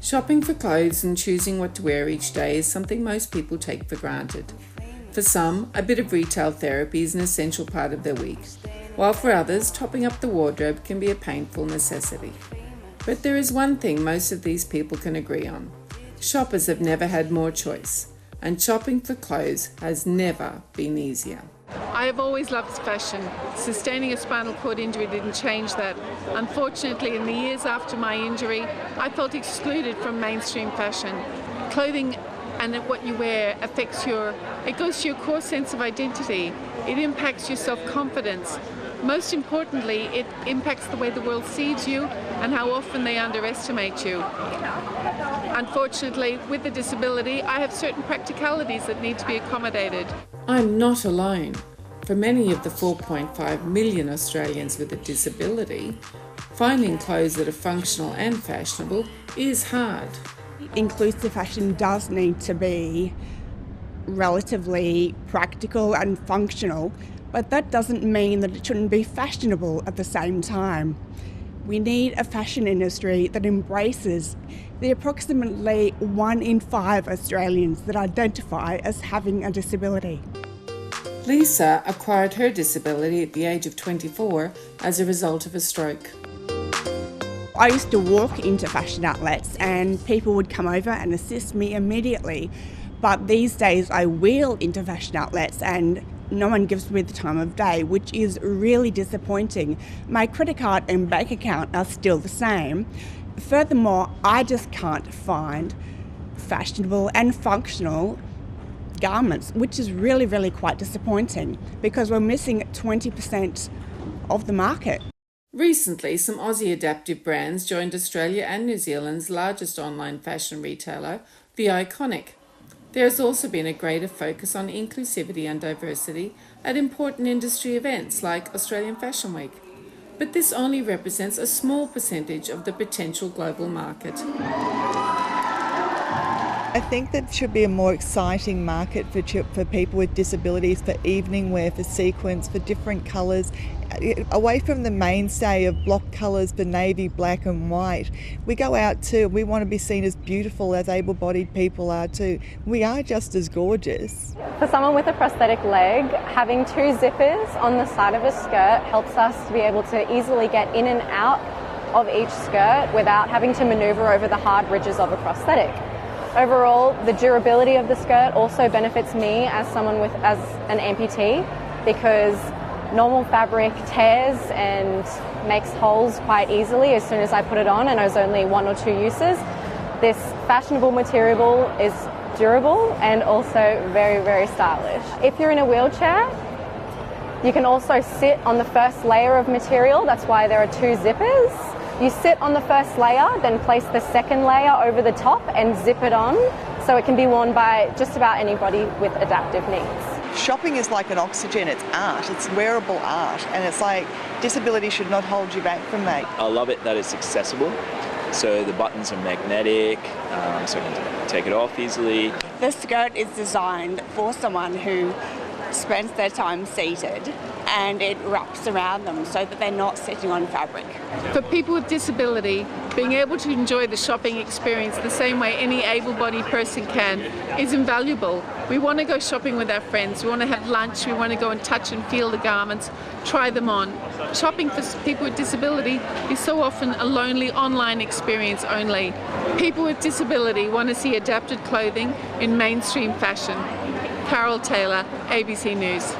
Shopping for clothes and choosing what to wear each day is something most people take for granted. For some, a bit of retail therapy is an essential part of their week, while for others, topping up the wardrobe can be a painful necessity. But there is one thing most of these people can agree on. Shoppers have never had more choice, and shopping for clothes has never been easier. I have always loved fashion. Sustaining a spinal cord injury didn't change that. Unfortunately, in the years after my injury, I felt excluded from mainstream fashion. Clothing and what you wear it goes to your core sense of identity. It impacts your self-confidence. Most importantly, it impacts the way the world sees you and how often they underestimate you. Unfortunately, with the disability, I have certain practicalities that need to be accommodated. I'm not alone. For many of the 4.5 million Australians with a disability, finding clothes that are functional and fashionable is hard. Inclusive fashion does need to be relatively practical and functional, but that doesn't mean that it shouldn't be fashionable at the same time. We need a fashion industry that embraces the approximately 1 in 5 Australians that identify as having a disability. Lisa acquired her disability at the age of 24 as a result of a stroke. I used to walk into fashion outlets and people would come over and assist me immediately. But these days I wheel into fashion outlets and no one gives me the time of day, which is really disappointing. My credit card and bank account are still the same. Furthermore, I just can't find fashionable and functional garments, which is really, really quite disappointing because we're missing 20% of the market. Recently, some Aussie adaptive brands joined Australia and New Zealand's largest online fashion retailer, The Iconic. There has also been a greater focus on inclusivity and diversity at important industry events like Australian Fashion Week. But this only represents a small percentage of the potential global market. I think that should be a more exciting market for people with disabilities, for evening wear, for sequins, for different colours, away from the mainstay of block colours for navy, black and white. We go out too, we want to be seen as beautiful as able-bodied people are too. We are just as gorgeous. For someone with a prosthetic leg, having 2 zippers on the side of a skirt helps us to be able to easily get in and out of each skirt without having to manoeuvre over the hard ridges of a prosthetic. Overall, the durability of the skirt also benefits me as an amputee because normal fabric tears and makes holes quite easily as soon as I put it on, and there's only 1 or 2 uses. This fashionable material is durable and also very, very stylish. If you're in a wheelchair, you can also sit on the first layer of material. That's why there are 2 zippers. You sit on the first layer, then place the second layer over the top and zip it on, so it can be worn by just about anybody with adaptive needs. Shopping is like an oxygen, it's art, it's wearable art, and it's like disability should not hold you back from that. I love it that it's accessible, so the buttons are magnetic, so I can take it off easily. The skirt is designed for someone who spends their time seated and it wraps around them so that they're not sitting on fabric. For people with disability, being able to enjoy the shopping experience the same way any able-bodied person can is invaluable. We want to go shopping with our friends, we want to have lunch, we want to go and touch and feel the garments, try them on. Shopping for people with disability is so often a lonely online experience only. People with disability want to see adapted clothing in mainstream fashion. Carol Taylor, ABC News.